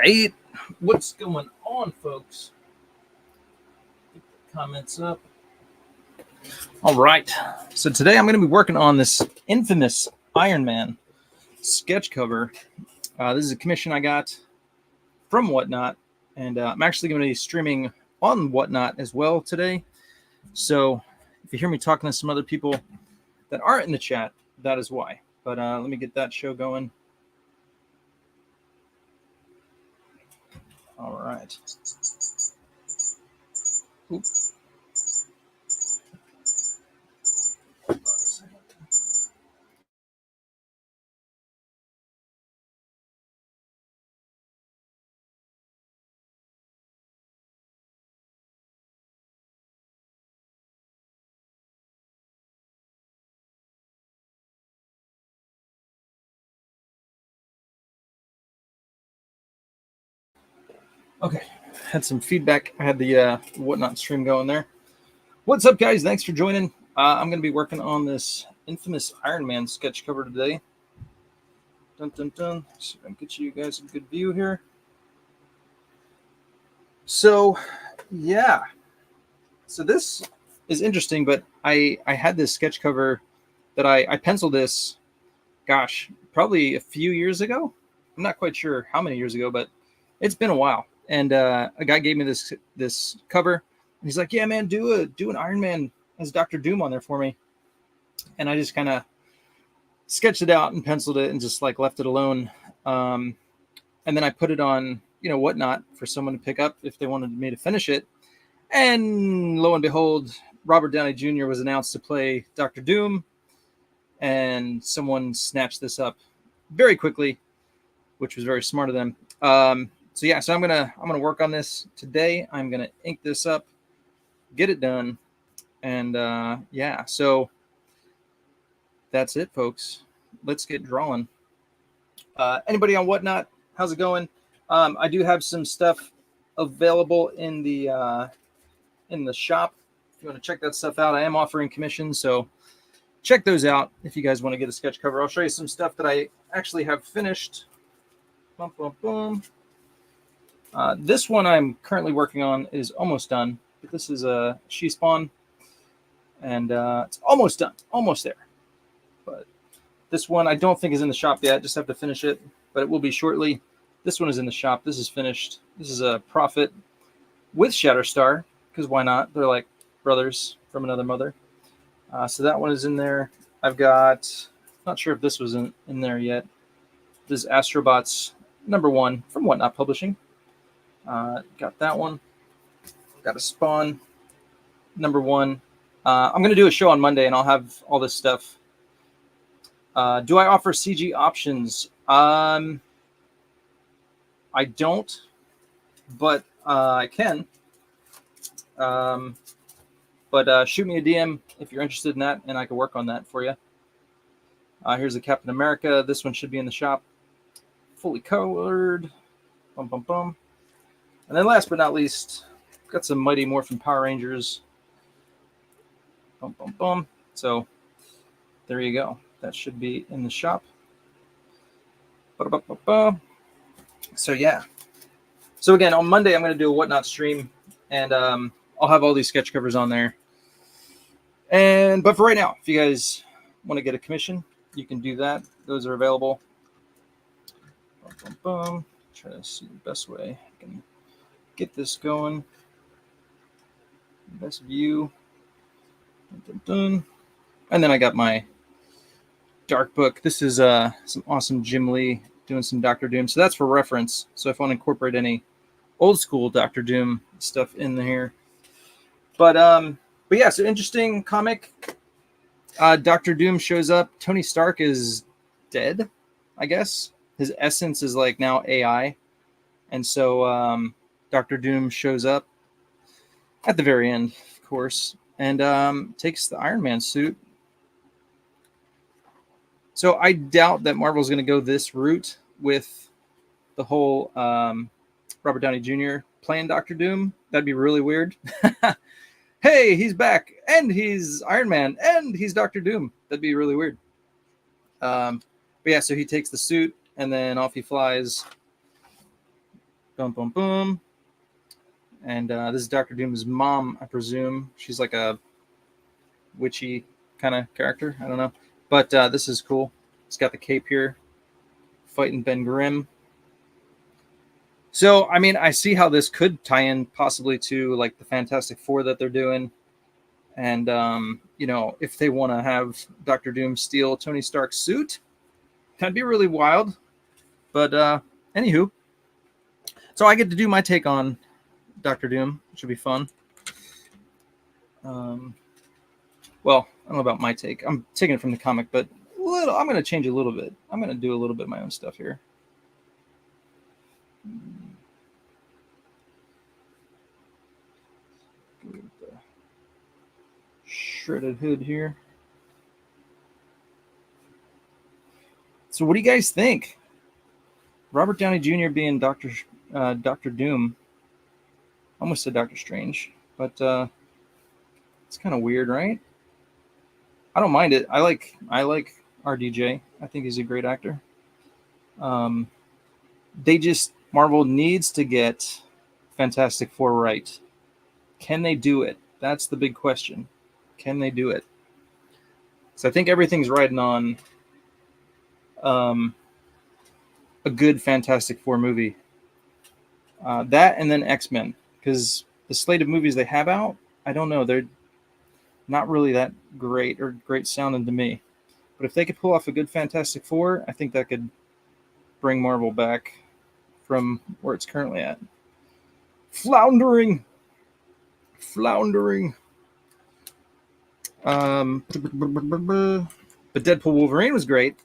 right. What's going on, folks? Get the comments up. All right. So today I'm going to be working on this infamous Iron Man sketch cover. This is a commission I got from Whatnot, and I'm actually going to be streaming on Whatnot as well today. So if you hear me talking to some other people that aren't in the chat, that is why. But let me get that show going. All right. Oops. Okay, had some feedback. I had the Whatnot stream going there. What's up, guys? Thanks for joining. I'm going to be working on this infamous Iron Man sketch cover today. Dun, dun, dun. See if I can get you guys a good view here. So, yeah. So this is interesting, but I had this sketch cover that I penciled this, gosh, probably a few years ago. I'm not quite sure how many years ago, but it's been a while. And a guy gave me this cover. And he's like, "Yeah, man, do an Iron Man as Dr. Doom on there for me." And I just kind of sketched it out and penciled it and just like left it alone. And then I put it on, Whatnot for someone to pick up if they wanted me to finish it. And lo and behold, Robert Downey Jr. was announced to play Dr. Doom. And someone snatched this up very quickly, which was very smart of them. So I'm gonna work on this today. I'm gonna ink this up, get it done, and so that's it, folks. Let's get drawing. Anybody on Whatnot? How's it going? I do have some stuff available in the shop. If you want to check that stuff out, I am offering commissions, so check those out if you guys want to get a sketch cover. I'll show you some stuff that I actually have finished. Boom, boom, boom. This one I'm currently working on is almost done. This is a she spawn, and it's almost done, almost there. But this one I don't think is in the shop yet. Just have to finish it, but it will be shortly. This one is in the shop. This is finished. This is a Prophet with Shatterstar, because why not? They're like brothers from another mother. So that one is in there. I've got, not sure if this was in there yet. This is Astrobots #1 from Whatnot Publishing. Got that one. Got a Spawn #1. I'm going to do a show on Monday, and I'll have all this stuff. Do I offer CG options? I don't, but I can. But shoot me a DM if you're interested in that, and I can work on that for you. Here's a Captain America. This one should be in the shop. Fully colored. Bum, bum, bum. And then last but not least, got some Mighty Morphin Power Rangers. Bum, bum, bum. So there you go. That should be in the shop. Ba-da-ba-ba-ba. So yeah. So again, on Monday, I'm going to do a Whatnot stream, and I'll have all these sketch covers on there. But for right now, if you guys want to get a commission, you can do that. Those are available. Bum, bum, bum. Try to see the best way I can get this going. Best view. Dun, dun, dun. And then I got my dark book. This is some awesome Jim Lee doing some Dr. Doom. So that's for reference. So if I want to incorporate any old school Dr. Doom stuff in here. But yeah, so interesting comic. Dr. Doom shows up. Tony Stark is dead, I guess. His essence is like now AI. And so Dr. Doom shows up at the very end, of course, and takes the Iron Man suit. So I doubt that Marvel's going to go this route with the whole Robert Downey Jr. playing Dr. Doom. That'd be really weird. Hey, he's back, and he's Iron Man, and he's Dr. Doom. That'd be really weird. But yeah, so he takes the suit, and then off he flies. Boom, boom, boom. And this is Doctor Doom's mom, I presume. She's like a witchy kind of character. I don't know. But this is cool. It's got the cape here. Fighting Ben Grimm. So, I mean, I see how this could tie in possibly to like the Fantastic Four that they're doing. And, if they want to have Doctor Doom steal Tony Stark's suit, that'd be really wild. But, anywho, so I get to do my take on Doctor Doom. It should be fun. Well, I don't know about my take. I'm taking it from the comic, but I'm going to change a little bit. I'm going to do a little bit of my own stuff here. Shredded hood here. So what do you guys think? Robert Downey Jr. being Doctor Doom. I almost said Doctor Strange, but it's kind of weird, right? I don't mind it. I like RDJ. I think he's a great actor. Marvel needs to get Fantastic Four right. Can they do it? That's the big question. Can they do it? So I think everything's riding on a good Fantastic Four movie. That and then X-Men, because the slate of movies they have out, I don't know, they're not really that great or great sounding to me. But if they could pull off a good Fantastic Four, I think that could bring Marvel back from where it's currently at. Floundering. But Deadpool Wolverine was great.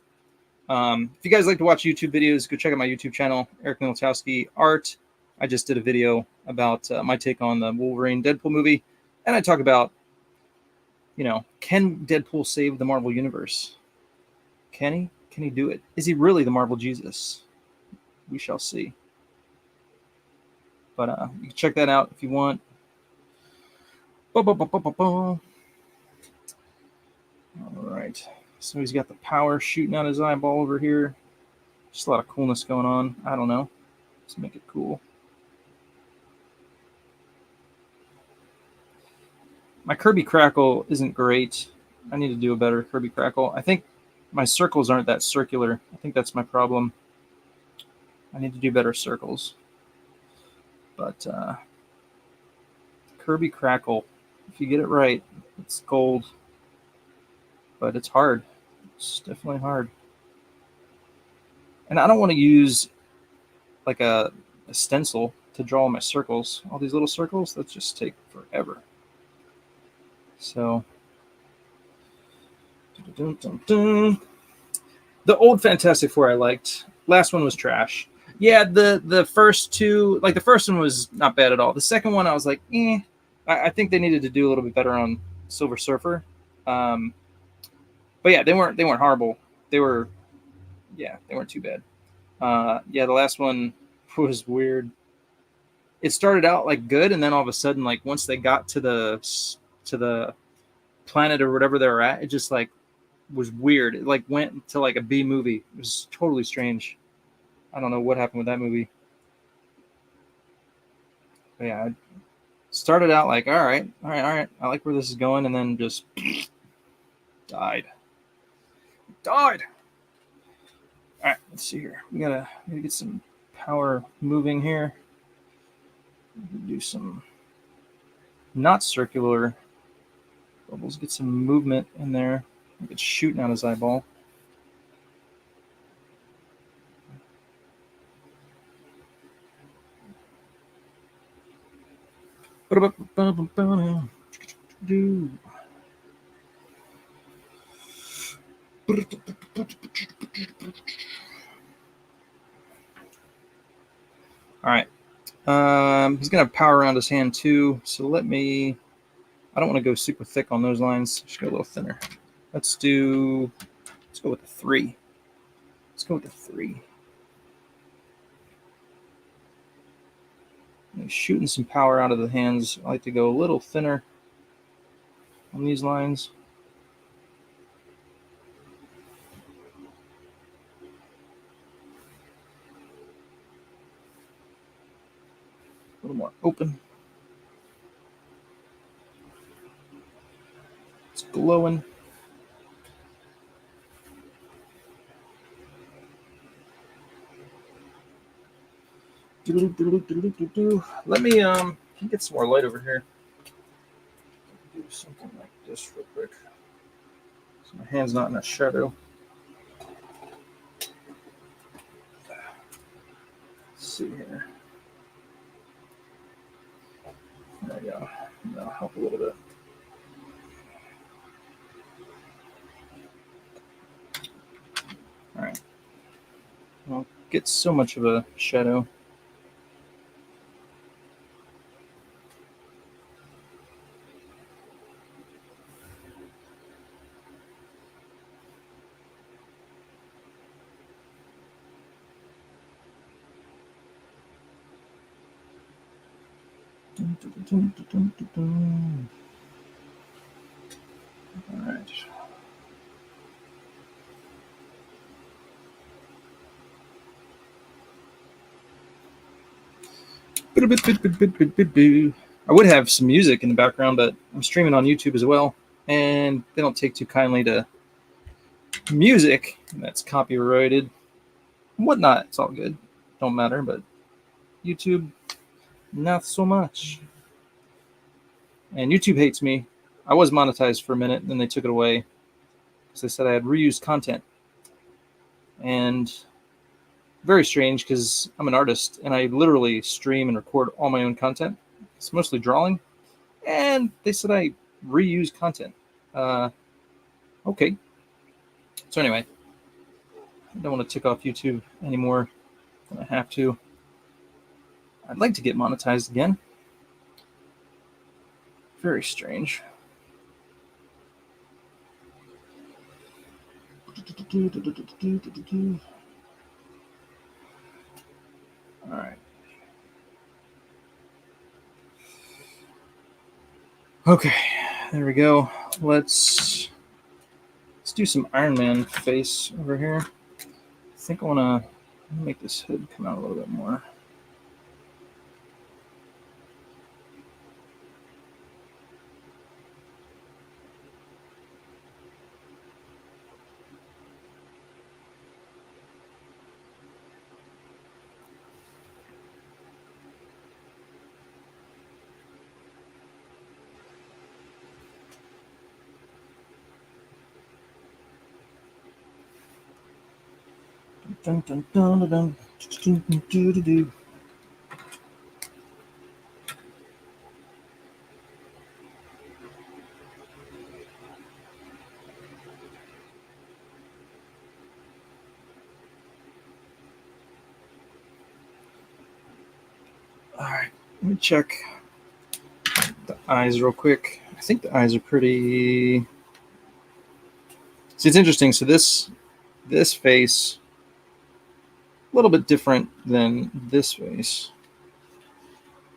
If you guys like to watch YouTube videos, go check out my YouTube channel, Eric Militowski Art. I just did a video about my take on the Wolverine Deadpool movie, and I talk about, can Deadpool save the Marvel Universe? Can he? Can he do it? Is he really the Marvel Jesus? We shall see. But you can check that out if you want. All right. So he's got the power shooting out his eyeball over here. Just a lot of coolness going on. I don't know. Let's make it cool. My Kirby Crackle isn't great. I need to do a better Kirby Crackle. I think my circles aren't that circular. I think that's my problem. I need to do better circles. But Kirby Crackle, if you get it right, it's gold. But it's hard. It's definitely hard. And I don't want to use like a stencil to draw my circles. All these little circles, that just take forever. So, the old Fantastic Four I liked. Last one was trash. Yeah, the first two, like the first one was not bad at all. The second one I was like, I think they needed to do a little bit better on Silver Surfer. But yeah, they weren't horrible. They weren't too bad. The last one was weird. It started out like good, and then all of a sudden, like once they got to the planet or whatever they were at, it just like was weird. It like went to like a B movie. It was totally strange. I don't know what happened with that movie. But yeah, I started out like, all right. I like where this is going, and then just died. All right, let's see here. We gotta get some power moving here. Do some not circular bubbles. Get some movement in there. It's shooting out his eyeball. All right. He's gonna have power around his hand too. So I don't want to go super thick on those lines. Just go a little thinner. Let's go with the 3. He's shooting some power out of the hands. I like to go a little thinner on these lines. little more open. It's glowing. Let me get some more light over here. Do something like this real quick. So my hand's not in a shadow. Let's see here. There we go. That'll help a little bit. All right. Won't get so much of a shadow. All right. I would have some music in the background, but I'm streaming on YouTube as well, and they don't take too kindly to music that's copyrighted and whatnot. It's all good. Don't matter, but YouTube, not so much. And YouTube hates me. I was monetized for a minute, and then they took it away because they said I had reused content. And very strange because I'm an artist and I literally stream and record all my own content. It's mostly drawing. And they said I reuse content. Okay. So anyway, I don't want to tick off YouTube anymore than I have to. I'd like to get monetized again. Very strange. All right. Okay, there we go. Let's do some Iron Man face over here. I think I want to make this hood come out a little bit more. Dun, dun, dun, dun, dun, dun, dun, dun, dun, dun. All right, let me check the eyes real quick. I think the eyes are pretty. See, it's interesting. So this face, a little bit different than this face.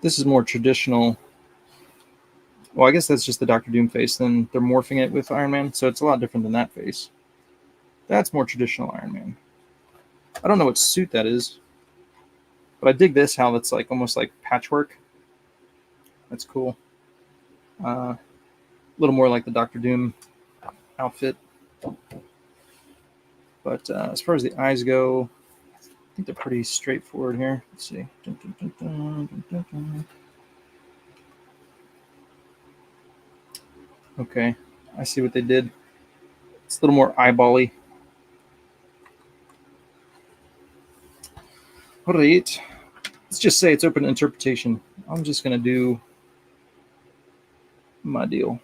This is more traditional. Well, I guess that's just the Doctor Doom face. Then they're morphing it with Iron Man, so it's a lot different than that face. That's more traditional Iron Man. I don't know what suit that is, but I dig this, how that's like almost like patchwork. That's cool. A little more like the Doctor Doom outfit. But as far as the eyes go, I think they're pretty straightforward here. Let's see. Dun, dun, dun, dun, dun, dun. Okay, I see what they did. It's a little more eyeball-y. All right. Let's just say it's open to interpretation. I'm just going to do my deal.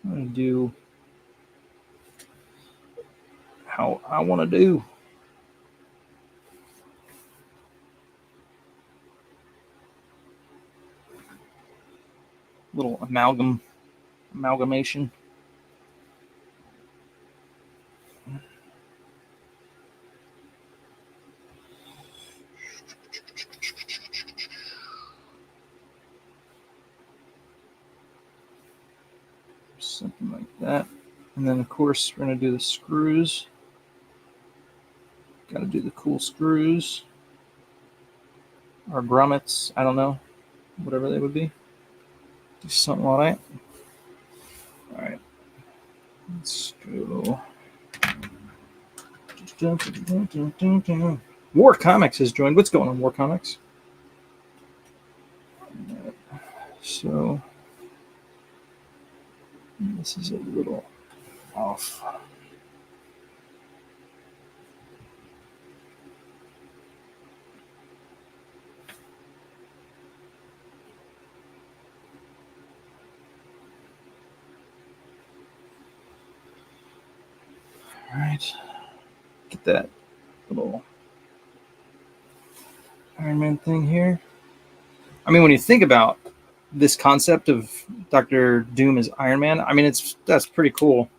I'm going to do how I want to do. Little amalgamation. Something like that. And then, of course, we're going to do the screws. Got to do the cool screws. or grommets. I don't know, whatever they would be. Something like that. All right, let's go. War Comics has joined. What's going on, War Comics? So this is a little off. All right, get that little Iron Man thing here. I mean, when you think about this concept of Doctor Doom as Iron Man, I mean, that's pretty cool.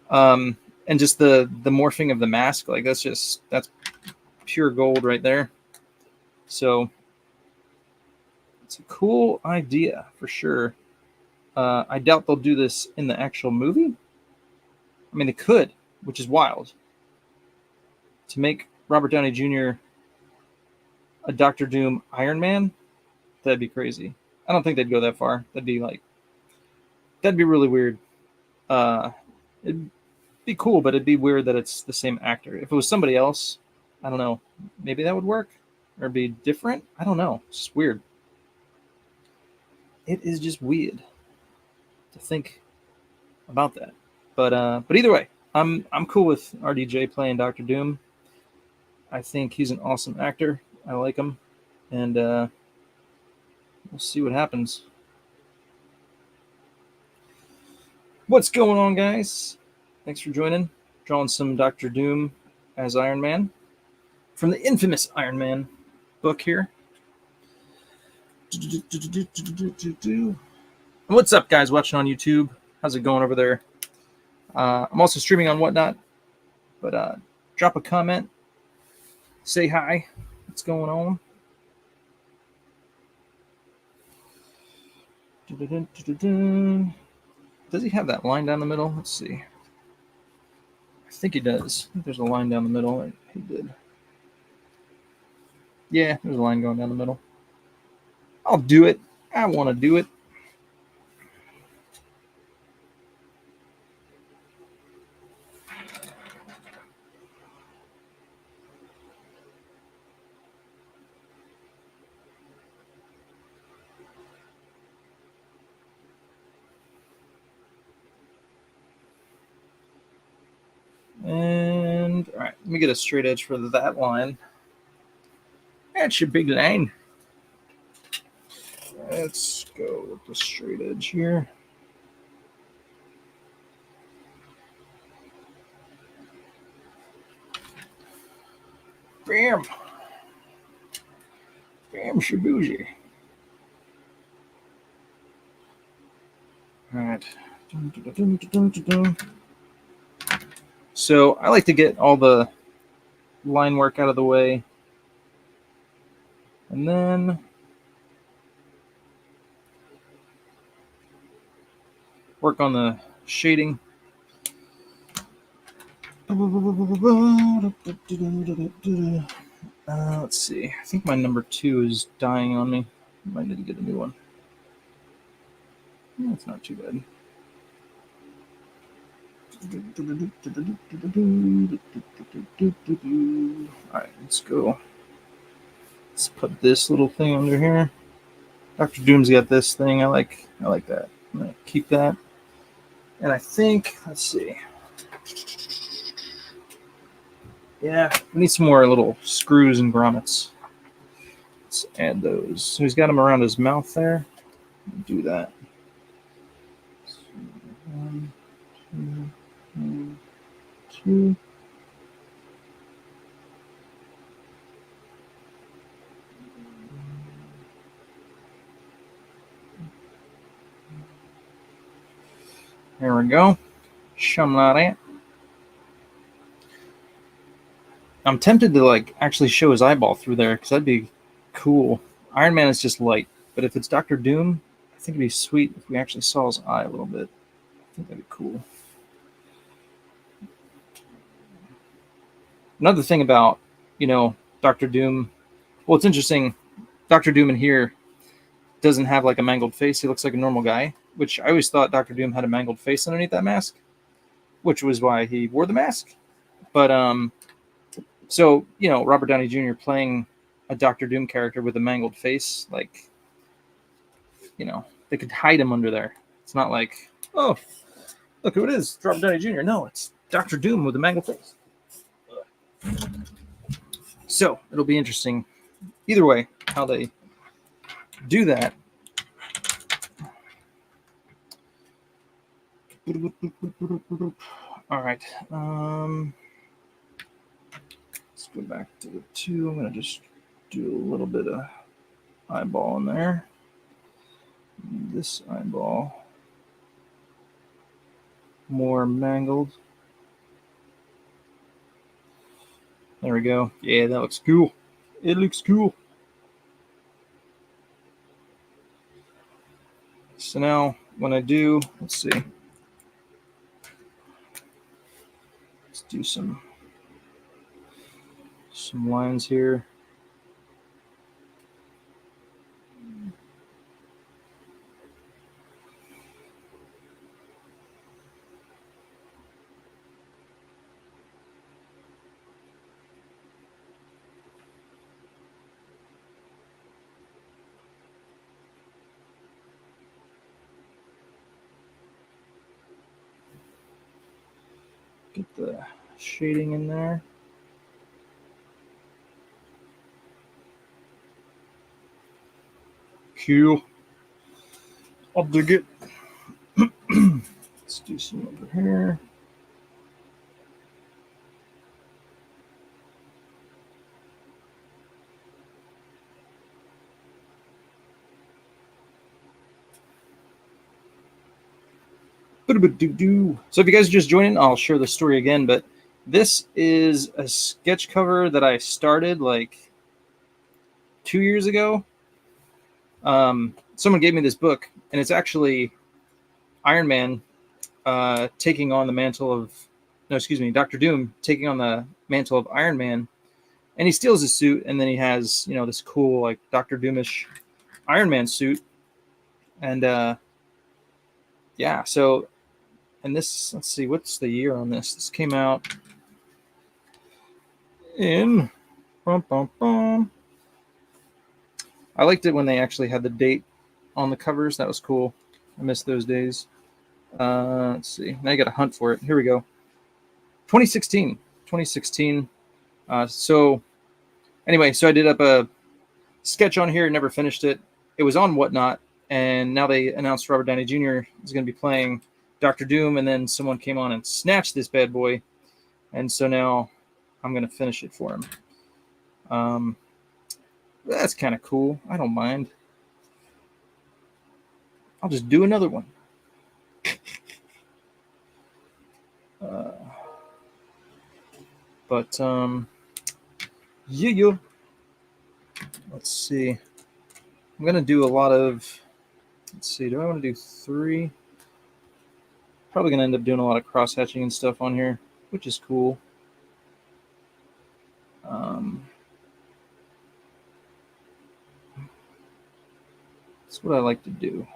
And just the morphing of the mask, like that's pure gold right there. So it's a cool idea for sure. I doubt they'll do this in the actual movie. I mean, they could, which is wild. To make Robert Downey Jr. a Doctor Doom Iron Man, that'd be crazy. I don't think they'd go that far. That'd be really weird. It'd be cool, but it'd be weird that it's the same actor. If it was somebody else, I don't know. Maybe that would work or be different. I don't know. It's just weird. It is just weird to think about that. But either way, I'm cool with RDJ playing Doctor Doom. I think he's an awesome actor. I like him, and we'll see what happens. What's going on, guys? Thanks for joining. Drawing some Doctor Doom as Iron Man from the infamous Iron Man book here. What's up, guys, watching on YouTube? How's it going over there? I'm also streaming on Whatnot, but drop a comment, say hi. What's going on? Does he have that line down the middle? Let's see. I think he does. I think there's a line down the middle. He did. Yeah, there's a line going down the middle. I'll do it. I want to do it. And all right, let me get a straight edge for that line. That's your big line. Let's go with the straight edge here. Bam. Bam shabuji. All right. So I like to get all the line work out of the way. And then work on the shading. Let's see. I think my number 2 is dying on me. Might need to get a new one. That's not too bad. All right, let's go. Let's put this little thing under here. Dr. Doom's got this thing. I like that. I'm gonna keep that. And I think, let's see. Yeah, we need some more little screws and grommets. Let's add those. So he's got them around his mouth there. Do that. 1, 2, 2. There we go. Shumlare. I'm tempted to actually show his eyeball through there because that'd be cool. Iron Man is just light, but if it's Doctor Doom, I think it'd be sweet if we actually saw his eye a little bit. I think that'd be cool. Another thing about, Doctor Doom, Well, it's interesting. Dr. Doom in here doesn't have like a mangled face. He looks like a normal guy, which I always thought Dr. Doom had a mangled face underneath that mask, which was why he wore the mask. But so Robert Downey Jr. playing a Dr. Doom character with a mangled face, like they could hide him under there. It's not like, oh, look who it is, it's Robert Downey Jr. No, it's Dr. Doom with a mangled face. So it'll be interesting either way how they do that. All right. Let's go back to the 2. I'm going to just do a little bit of eyeball in there. This eyeball more mangled. There we go. Yeah, that looks cool. It looks cool. So now when I do, let's see. Let's do some lines here. Get the shading in there. Cool. I'll dig it. Let's do some over here. So if you guys are just joining, I'll share the story again, but this is a sketch cover that I started like 2 years ago. Someone gave me this book, and it's actually Iron Man taking on the mantle of, Dr. Doom taking on the mantle of Iron Man, and he steals his suit, and then he has, this cool like Dr. Doomish Iron Man suit, and yeah, so. And this, let's see, what's the year on this? This came out in... I liked it when they actually had the date on the covers. That was cool. I missed those days. Let's see. Now you got to hunt for it. Here we go. 2016. So anyway, so I did up a sketch on here. Never finished it. It was on Whatnot. And now they announced Robert Downey Jr. is going to be playing Dr. Doom, and then someone came on and snatched this bad boy, and so now I'm going to finish it for him. That's kind of cool. I don't mind. I'll just do another one. Yeah. Let's see. I'm going to do a lot of, let's see, do I want to do 3? Probably going to end up doing a lot of cross-hatching and stuff on here, which is cool. That's what I like to do.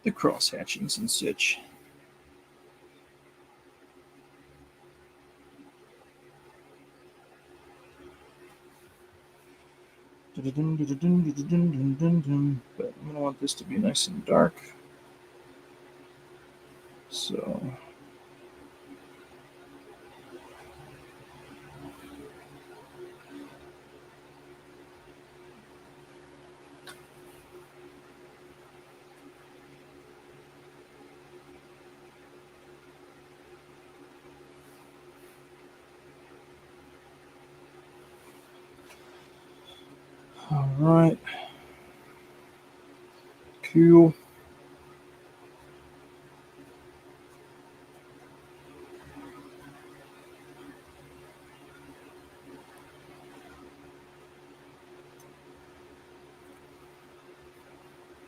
The cross-hatchings and such. But I'm going to want this to be nice and dark. So... all right. Cool.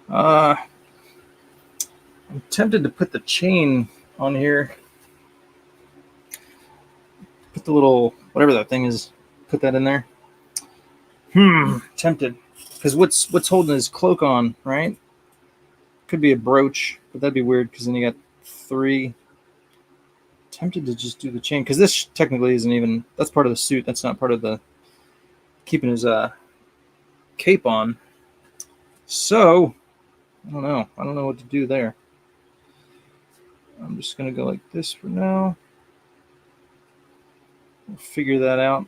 I'm tempted to put the chain on here. Put the little, whatever that thing is, put that in there. Tempted. Because what's holding his cloak on, right? Could be a brooch, but that'd be weird because then you got 3. Tempted to just do the chain because this technically isn't even. That's part of the suit. That's not part of the keeping his cape on. So I don't know. I don't know what to do there. I'm just gonna go like this for now. We'll figure that out.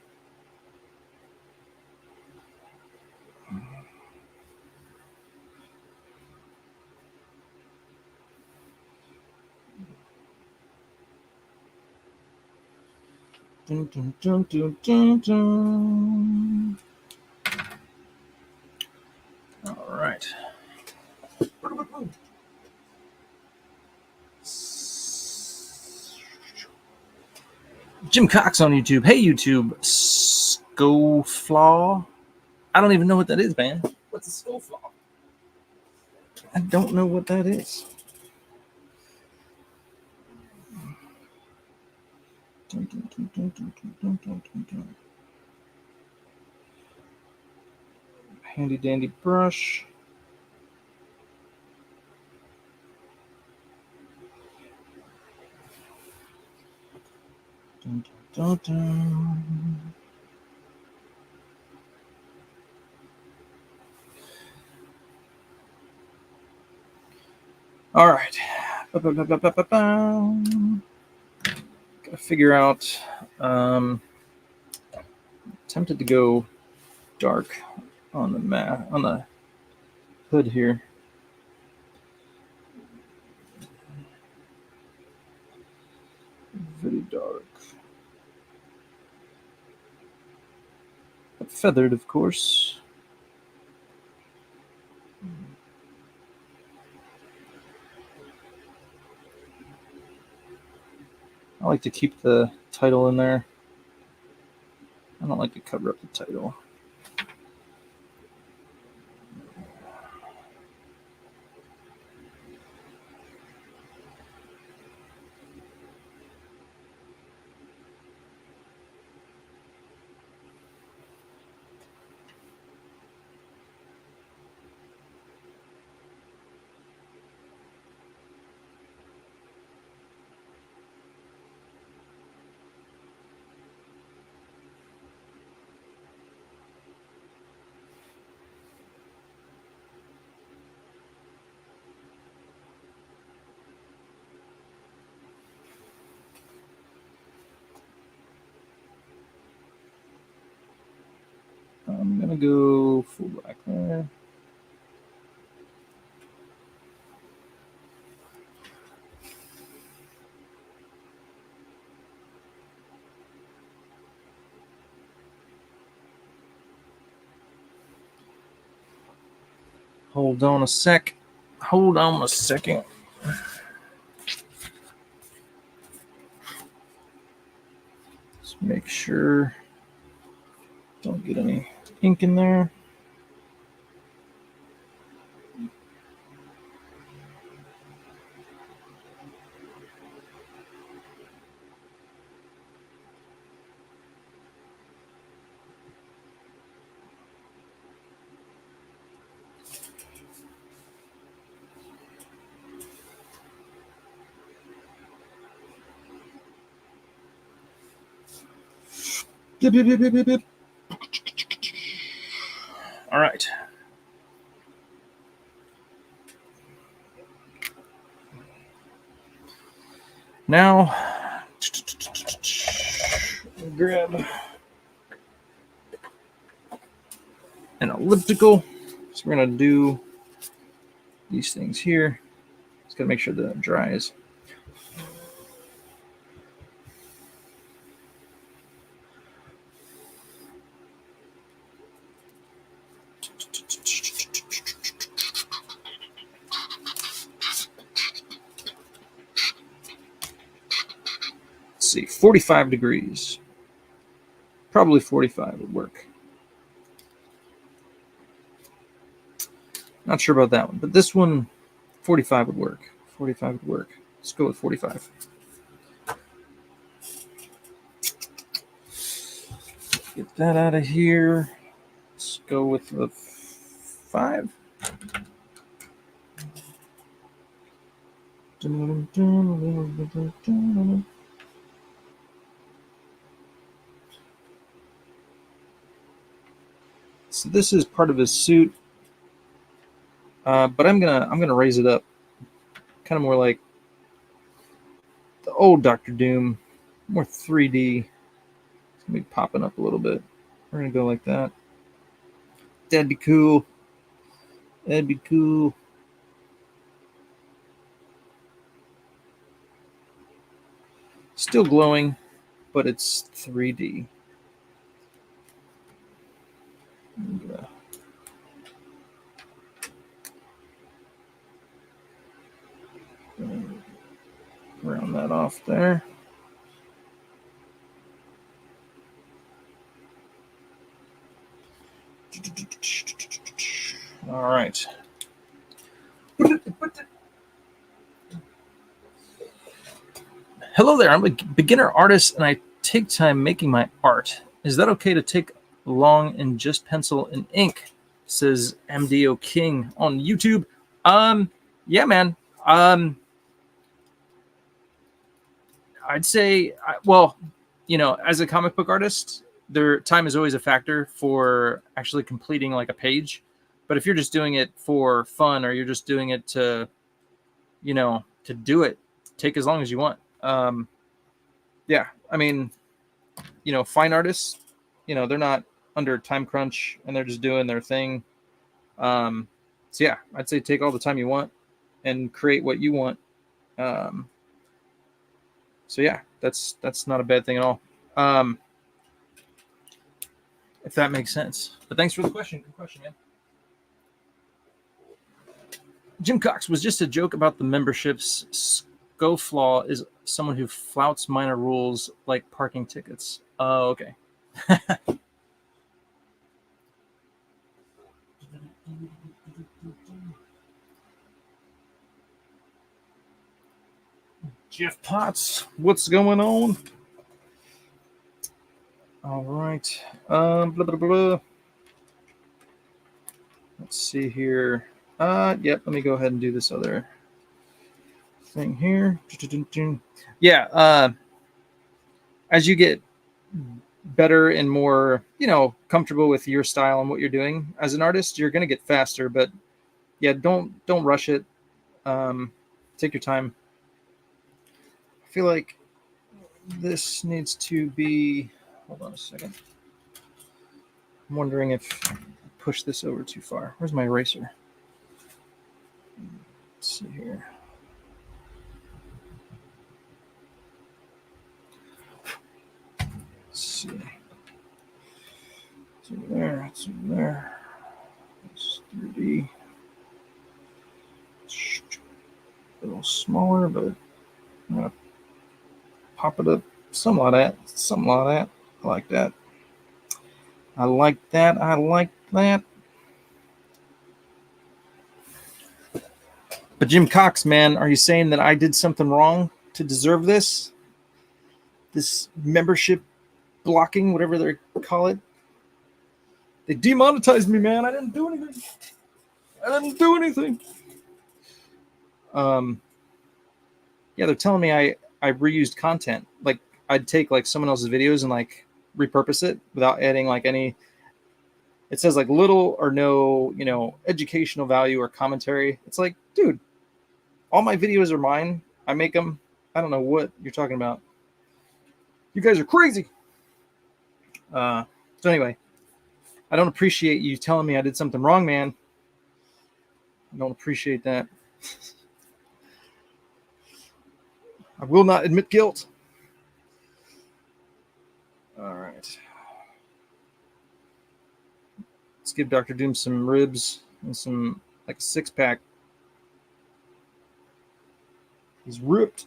Dun, dun, dun, dun, dun, dun. All right. Jim Cox on YouTube. Hey, YouTube. Scoflaw. I don't even know what that is, man. What's a scoflaw? I don't know what that is. Dun, dun, dun, dun, dun, dun, dun, dun, dun. Handy dandy brush. Dun, dun, dun, dun. All right. Gotta figure out. Tempted to go dark on the hood here. Very dark. But feathered, of course. I like to keep the title in there. I don't like to cover up the title. I'm gonna go full black there. Hold on a sec. Hold on a second. Let's make sure don't get any ink in there. Yep, yep, yep, yep, yep, yep. All right. Now, grab an elliptical. So we're going to do these things here. Just got to make sure that it dries. Let's see, 45 degrees. Probably 45 would work. Not sure about that one, but this one, 45 would work. 45 would work. Let's go with 45. Get that out of here. Let's Let's go with the 5. So this is part of his suit, but I'm gonna raise it up, kind of more like the old Doctor Doom, more 3D. It's gonna be popping up a little bit. We're gonna go like that. That'd be cool. That'd be cool. Still glowing, but it's 3D. Round that off there. All right. Hello there. I'm a beginner artist and I take time making my art. Is that okay to take long and just pencil and ink? Says MDO King on YouTube. Yeah, man. I'd say, well, you know, as a comic book artist, their time is always a factor for actually completing like a page. But if you're just doing it for fun or you're just doing it to, you know, to do it, take as long as you want. Yeah, I mean, you know, fine artists, you know, they're not under time crunch and they're just doing their thing. So yeah, I'd say take all the time you want and create what you want. So yeah, that's not a bad thing at all. If that makes sense. But thanks for the question. Good question, man. Jim Cox was just a joke about the memberships. Scoflaw is someone who flouts minor rules like parking tickets. Oh, okay. Jeff Potts, what's going on? All right. Blah, blah, blah. Let's see here. Yep, let me go ahead and do this other thing here. Yeah, as you get better and more, you know, comfortable with your style and what you're doing as an artist, you're going to get faster, but yeah, don't rush it. Take your time. I feel like this needs to be, hold on a second. I'm wondering if I push this over too far. Where's my eraser? Let's see here. Let's see. It's over there. It's over there. It's 3D. A little smaller, but I'm gonna pop it up. Something like that. Something like that. I like that. I like that. I like that. But Jim Cox, man, are you saying that I did something wrong to deserve this? This membership blocking, whatever they call it. They demonetized me, man. I didn't do anything. Yeah, they're telling me I reused content. Like I'd take like someone else's videos and like repurpose it without adding like any. It says like little or no, you know, educational value or commentary. It's like, dude, all my videos are mine. I make them. I don't know what you're talking about. You guys are crazy. So anyway, I don't appreciate you telling me I did something wrong, man. I don't appreciate that. I will not admit guilt. All right. Let's give Dr. Doom some ribs and some, like a 6-pack. He's ripped.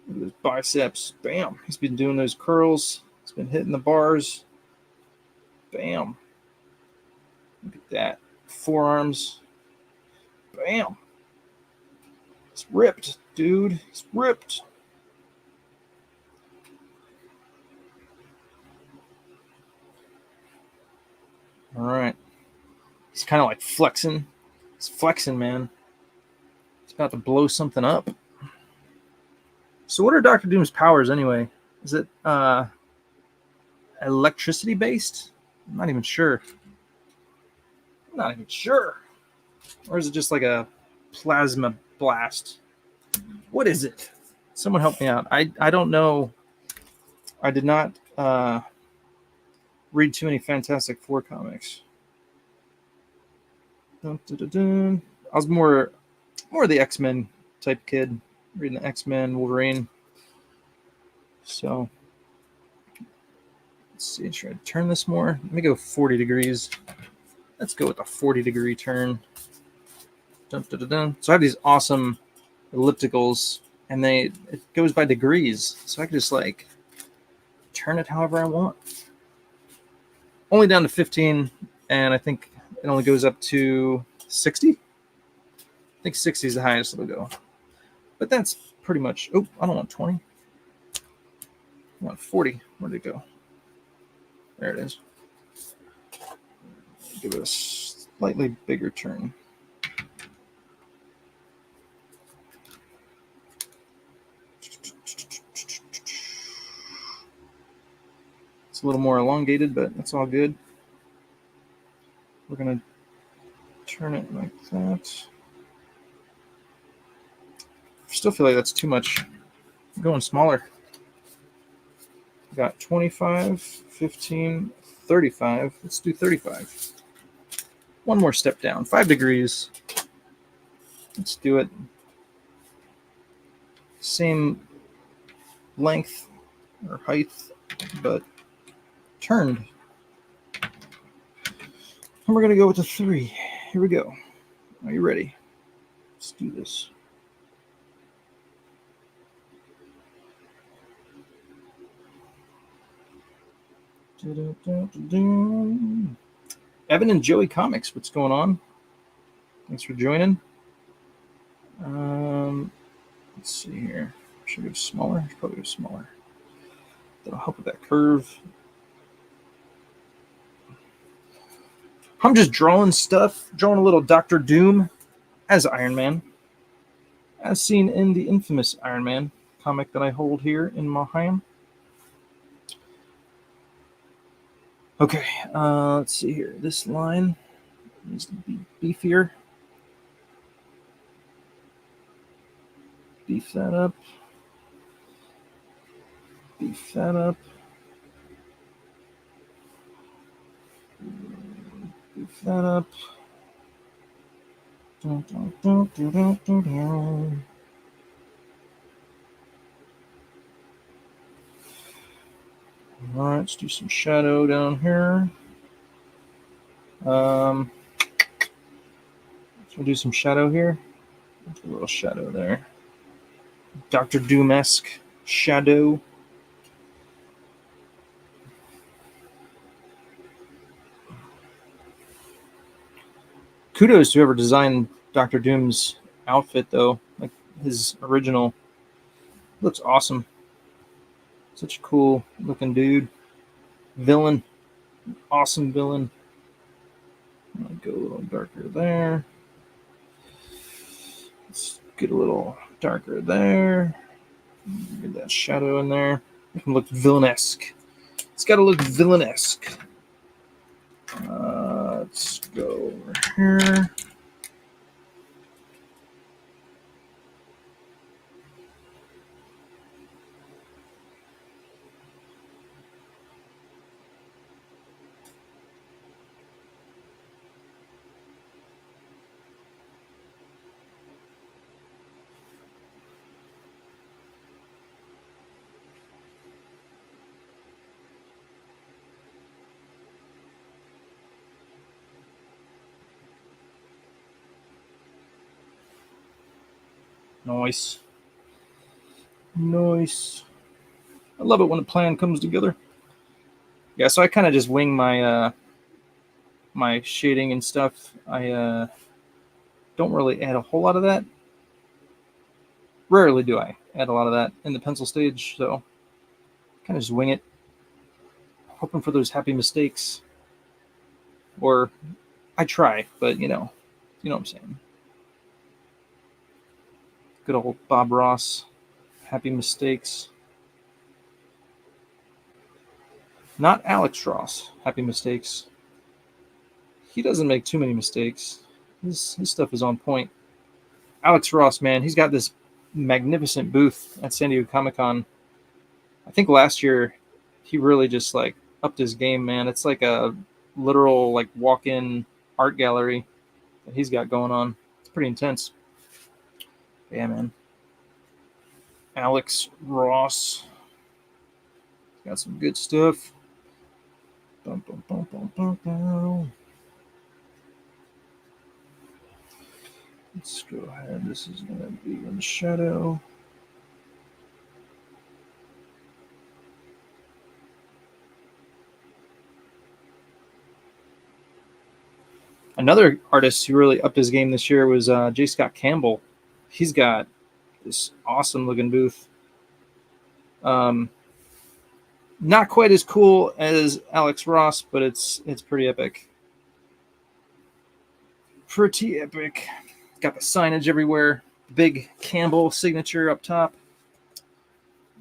Look at his biceps. Bam. He's been doing those curls. He's been hitting the bars. Bam. Look at that. Forearms. Bam. He's ripped, dude. He's ripped. All right. He's kind of like flexing. He's flexing, man. He's about to blow something up. So what are Doctor Doom's powers anyway? Is it electricity based? I'm not even sure. Or is it just like a plasma blast? What is it? Someone help me out. I don't know. I did not read too many Fantastic Four comics. Dun, dun, dun, dun. I was more the X-Men type kid, reading the X-Men, Wolverine. So let's see. Should I turn this more? Let me go 40 degrees. Let's go with a 40-degree turn. Dun, dun, dun, dun. So I have these awesome ellipticals, and it goes by degrees, so I can just like turn it however I want. Only down to 15, and I think it only goes up to 60. I think 60 is the highest it'll go. But that's pretty much. Oh, I don't want 20. I want 40. Where'd it go? There it is. Give it a slightly bigger turn. It's a little more elongated, but that's all good. We're going to turn it like that. Still feel like that's too much. I'm going smaller. Got 25, 15, 35. Let's do 35. One more step down. 5 degrees. Let's do it. Same length or height, but turned. And we're going to go with a 3. Here we go. Are you ready? Let's do this. Evan and Joey Comics, what's going on? Thanks for joining. Let's see here. Should I go smaller? Should probably go smaller. That'll help with that curve. I'm just drawing stuff, drawing a little Dr. Doom as Iron Man, as seen in the infamous Iron Man comic that I hold here in my hand. Okay, let's see here. This line needs to be beefier. Beef that up. Beef that up. Beef that up. Dun, dun, dun, dun, dun, dun, dun. All right, let's do some shadow down here. We'll do some shadow here. A little shadow there. Dr. Doom-esque shadow. Kudos to whoever designed Dr. Doom's outfit, though. Like his original. Looks awesome. Such a cool looking dude. Villain. Awesome villain. I'll go a little darker there. Let's get a little darker there. Get that shadow in there. Make him look villainesque. It's got to look villainesque. Let's go over here. Nice. Nice. I love it when a plan comes together. Yeah, so I kind of just wing my my shading and stuff. I don't really add a whole lot of that. Rarely do I add a lot of that in the pencil stage, so kind of just wing it, hoping for those happy mistakes. or I try, but you know what I'm saying. Good old Bob Ross, Happy Mistakes. Not Alex Ross, Happy Mistakes. He doesn't make too many mistakes. His stuff is on point. Alex Ross, man, he's got this magnificent booth at San Diego Comic-Con. I think last year he really just like upped his game, man. It's like a literal like walk-in art gallery that he's got going on. It's pretty intense. Yeah, man. Alex Ross. Got some good stuff. Bum, bum, bum, bum, bum, bum. Let's go ahead. This is going to be in the shadow. Another artist who really upped his game this year was J. Scott Campbell. He's got this awesome looking booth. Not quite as cool as Alex Ross, but it's pretty epic. Pretty epic. Got the signage everywhere. Big Campbell signature up top.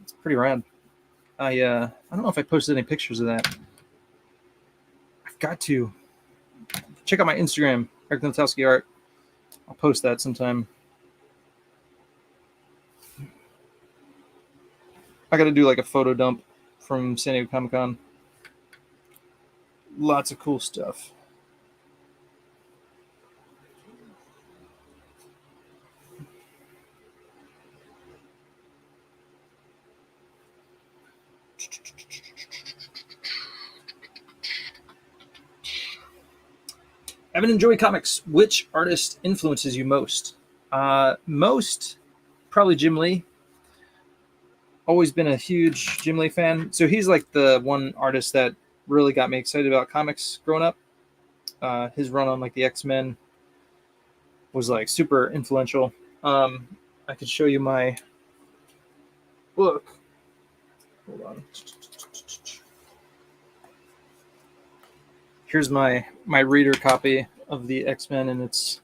It's pretty rad. I don't know if I posted any pictures of that. I've got to. Check out my Instagram, Eric Notowski Art. I'll post that sometime. I got to do like a photo dump from San Diego Comic-Con. Lots of cool stuff. Evan and Joey Comics. Which artist influences you most? Most, probably Jim Lee. Always been a huge Jim Lee fan. So he's like the one artist that really got me excited about comics growing up. His run on like the X-Men was like super influential. I could show you my book. Hold on. Here's my reader copy of the X-Men, and it's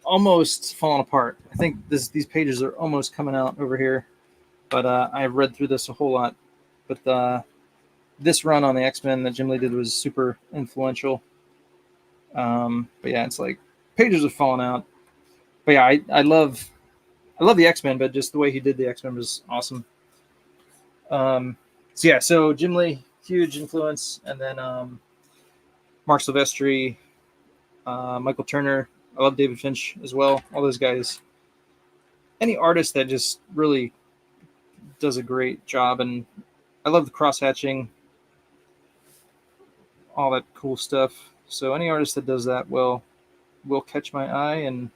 almost falling apart. I think these pages are almost coming out over here, but I've read through this a whole lot. But this run on the X-Men that Jim Lee did was super influential. But yeah, it's like pages are falling out. But yeah, I love the X-Men, but just the way he did the X-Men was awesome. So Jim Lee, huge influence, and then Mark Silvestri, Michael Turner. I love David Finch as well. All those guys. Any artist that just really does a great job, and I love the cross-hatching, all that cool stuff. So any artist that does that will catch my eye, and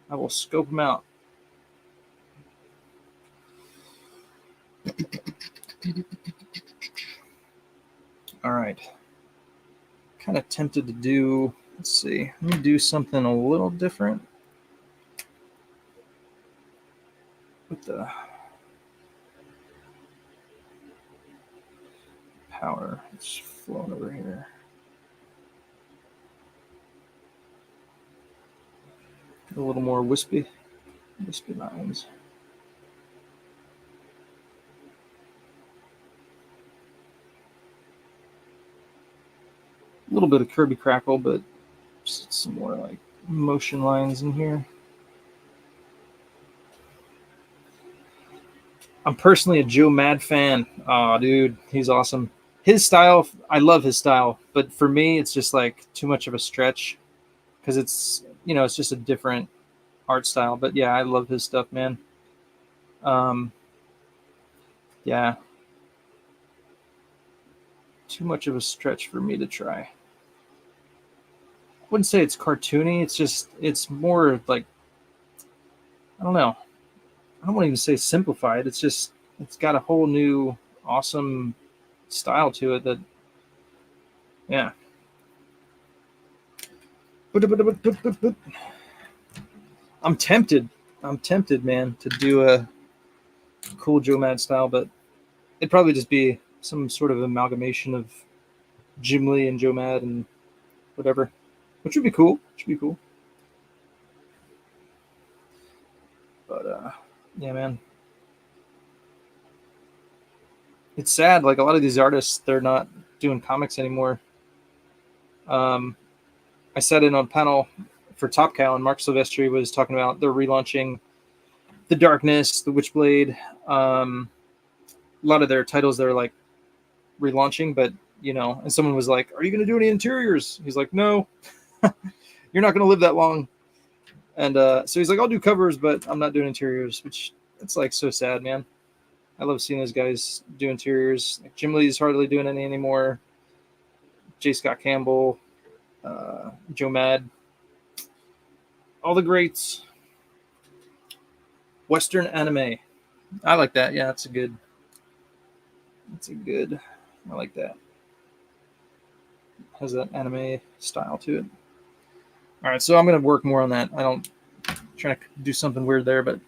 I will scope them out. All right. Kind of tempted to do, let's see, let me do something a little different with the power. It's flowing over here. A little more wispy lines. A little bit of Kirby crackle, but some more like motion lines in here. I'm personally a Joe Mad fan. Oh, dude, he's awesome. His style, I love his style, but for me, it's just like too much of a stretch because it's just a different art style. But yeah, I love his stuff, man. Yeah, too much of a stretch for me to try. I wouldn't say it's cartoony. It's more like, I don't know. I don't want to even say simplified. It's got a whole new awesome style to it that, yeah. I'm tempted, man, to do a cool Joe Mad style, but it'd probably just be some sort of amalgamation of Jim Lee and Joe Mad, and whatever, which would be cool. Should be cool. But yeah, man, it's sad. Like a lot of these artists, they're not doing comics anymore. Um, I sat in on a panel for Top Cow, and Mark Silvestri was talking about they're relaunching The Darkness, The Witchblade. A lot of their titles they're like relaunching, but and someone was like, "Are you going to do any interiors?" He's like, "No, you're not going to live that long." And so he's like, "I'll do covers, but I'm not doing interiors," which it's like so sad, man. I love seeing those guys do interiors. Like Jim Lee's hardly doing any anymore. J. Scott Campbell, Joe Mad, all the greats. Western anime. I like that. Yeah, that's a good. That's a good. I like that. Has that anime style to it. All right, so I'm gonna work more on that. I don't try to do something weird there, but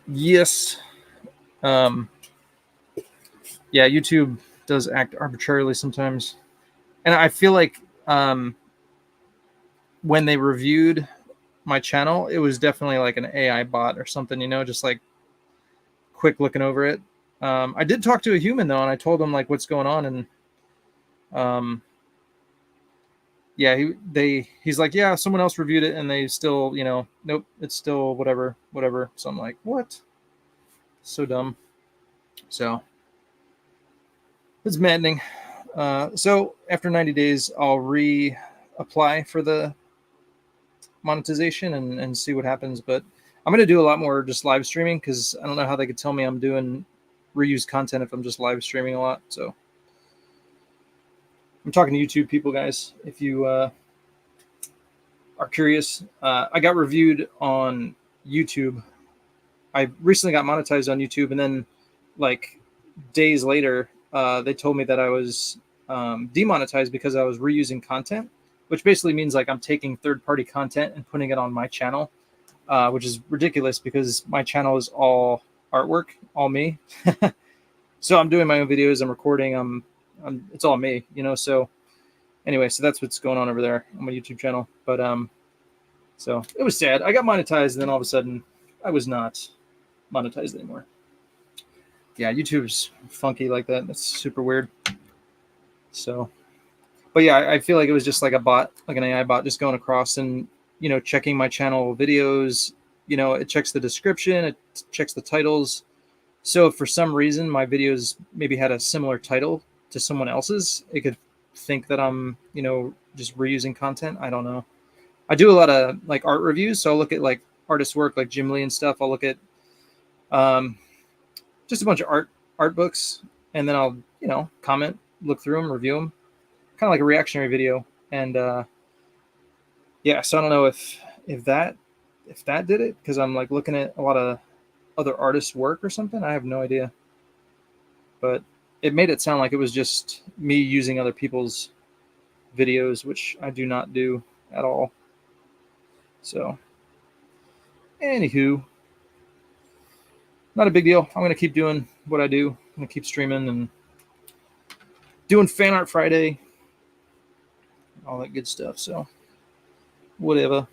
yes, yeah, YouTube does act arbitrarily sometimes, and I feel like when they reviewed my channel, it was definitely like an AI bot or something, just like quick looking over it. I did talk to a human though, and I told him like what's going on, and yeah, he's like, yeah, someone else reviewed it, and they still, nope, it's still whatever. So I'm like, what? So dumb. So it's maddening. So after 90 days, I'll reapply for the monetization and see what happens. But I'm going to do a lot more just live streaming because I don't know how they could tell me I'm doing reused content if I'm just live streaming a lot. So I'm talking to YouTube people, guys. If you are curious, I got reviewed on YouTube. I recently got monetized on YouTube, and then like days later, they told me that I was demonetized because I was reusing content, which basically means like I'm taking third-party content and putting it on my channel, which is ridiculous because my channel is all artwork, all me. So I'm doing my own videos, I'm recording, it's all me, So anyway, so that's what's going on over there on my YouTube channel. But so it was sad. I got monetized, and then all of a sudden, I was not monetized anymore. Yeah, YouTube's funky like that. That's super weird. So, but yeah, I feel like it was just like a bot, like an AI bot, just going across and checking my channel videos. It checks the description, it checks the titles. So if for some reason my videos maybe had a similar title to someone else's, it could think that I'm just reusing content. I don't know. I do a lot of like art reviews, so I'll look at like artist work, like Jim Lee and stuff. I'll look at just a bunch of art books, and then I'll comment, look through them, review them, kind of like a reactionary video. And yeah, so I don't know if that did it because I'm like looking at a lot of other artists' work or something. I have no idea, but it made it sound like it was just me using other people's videos, which I do not do at all. So, anywho, not a big deal. I'm gonna keep doing what I do. I'm gonna keep streaming and doing Fan Art Friday, all that good stuff. So, whatever.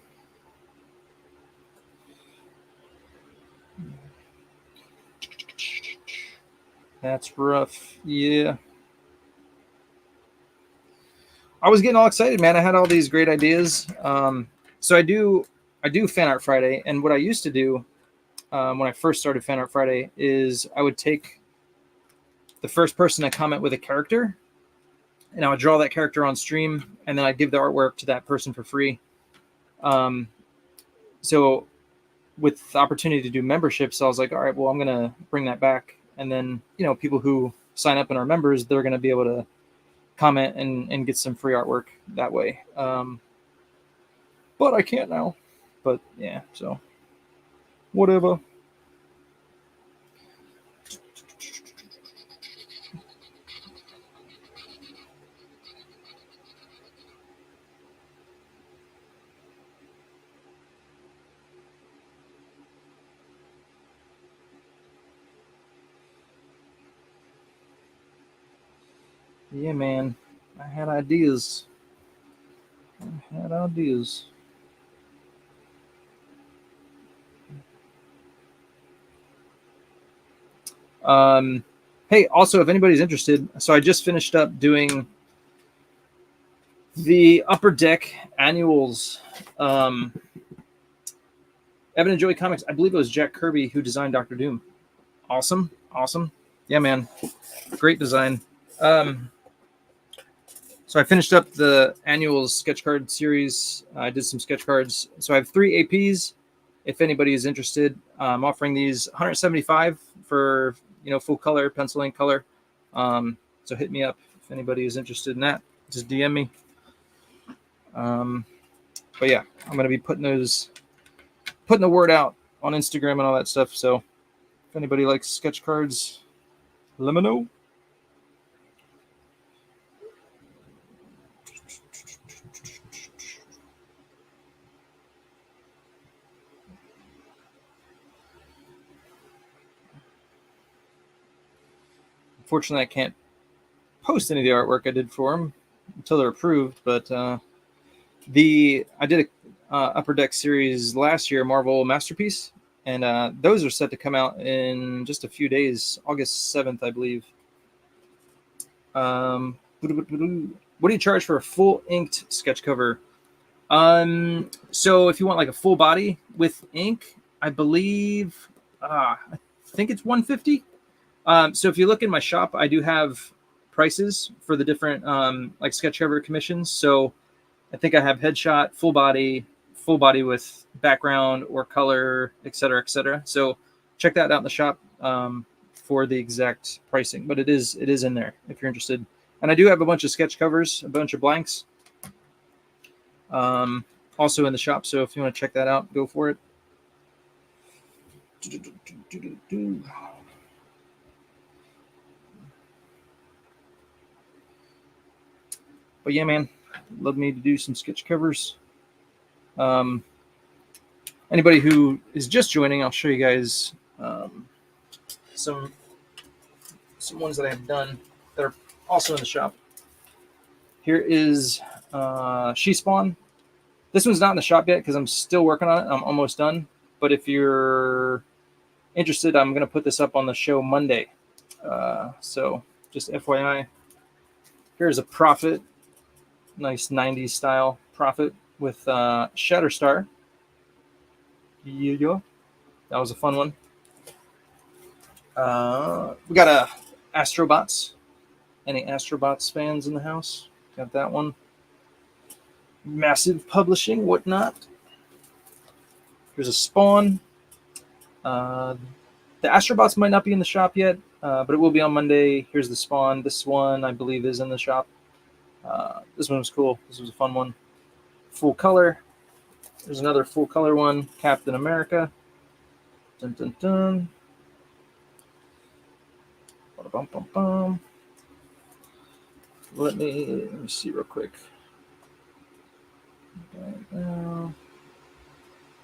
That's rough. Yeah. I was getting all excited, man. I had all these great ideas. So I do Fan Art Friday, and what I used to do when I first started Fan Art Friday is I would take the first person to comment with a character, and I would draw that character on stream, and then I'd give the artwork to that person for free. So with the opportunity to do memberships, I was like, all right, well, I'm gonna bring that back, and then people who sign up and are members, they're gonna be able to comment and get some free artwork that way. But I can't now. But yeah, so whatever. Yeah, man. I had ideas. I had ideas. Um, hey, also, if anybody's interested, so I just finished up doing the Upper Deck annuals. Evan and Joey Comics. I believe it was Jack Kirby who designed Doctor Doom. Awesome, awesome. Yeah, man, great design. So I finished up the annuals sketch card series. I did some sketch cards. So I have 3 APs. If anybody is interested, I'm offering these 175 for full color, pencil ink color. So hit me up if anybody is interested in that. Just DM me. But yeah, I'm gonna be putting the word out on Instagram and all that stuff. So if anybody likes sketch cards, let me know. Unfortunately, I can't post any of the artwork I did for them until they're approved. But I did a Upper Deck series last year, Marvel Masterpiece, and those are set to come out in just a few days, August 7th, I believe. What do you charge for a full inked sketch cover? So if you want like a full body with ink, I believe I think it's 150. So if you look in my shop, I do have prices for the different like sketch cover commissions. So I think I have headshot, full body with background or color, etc., etc. So check that out in the shop for the exact pricing. But it is in there if you're interested. And I do have a bunch of sketch covers, a bunch of blanks, also in the shop. So if you want to check that out, go for it. But yeah, man, love me to do some sketch covers. Anybody who is just joining, I'll show you guys some ones that I have done that are also in the shop. Here is She Spawn. This one's not in the shop yet because I'm still working on it. I'm almost done. But if you're interested, I'm going to put this up on the show Monday. So just FYI. Here's a Prophet. Nice 90s style Prophet with Shatterstar. Yeah. That was a fun one. We got a Astrobots. Any Astrobots fans in the house? Got that one. Massive Publishing, whatnot. Here's a Spawn. The Astrobots might not be in the shop yet, but it will be on Monday. Here's the Spawn. This one, I believe, is in the shop. This one was cool. This was a fun one. Full color. There's another full color one. Captain America. Dun, dun, dun. Bum, bum, bum. Let me see real quick. Let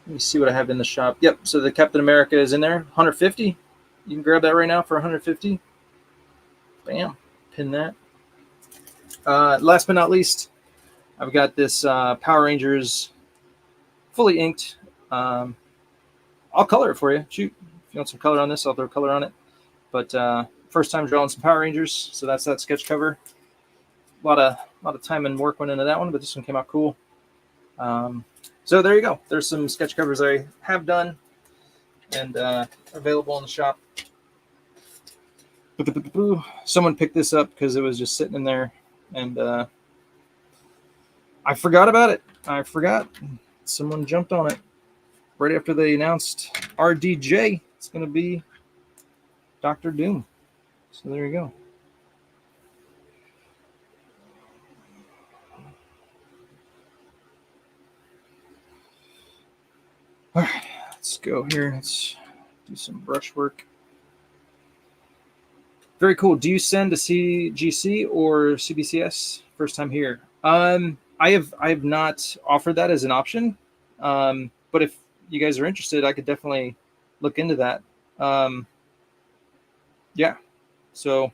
me see what I have in the shop. Yep, so the Captain America is in there. 150. You can grab that right now for 150. Bam. Pin that. Last but not least, I've got this Power Rangers fully inked. I'll color it for you. Shoot. If you want some color on this, I'll throw color on it. But first time drawing some Power Rangers, so that's that sketch cover. A lot of time and work went into that one, but this one came out cool. So there you go. There's some sketch covers I have done and available in the shop. Someone picked this up because it was just sitting in there, and I forgot about it. I forgot. Someone jumped on it right after they announced RDJ. It's going to be Doctor Doom. So there you go. All right, let's go here. Let's do some brush work. Very cool. Do you send to CGC or CBCS? First time here. I have not offered that as an option. But if you guys are interested, I could definitely look into that. Yeah. So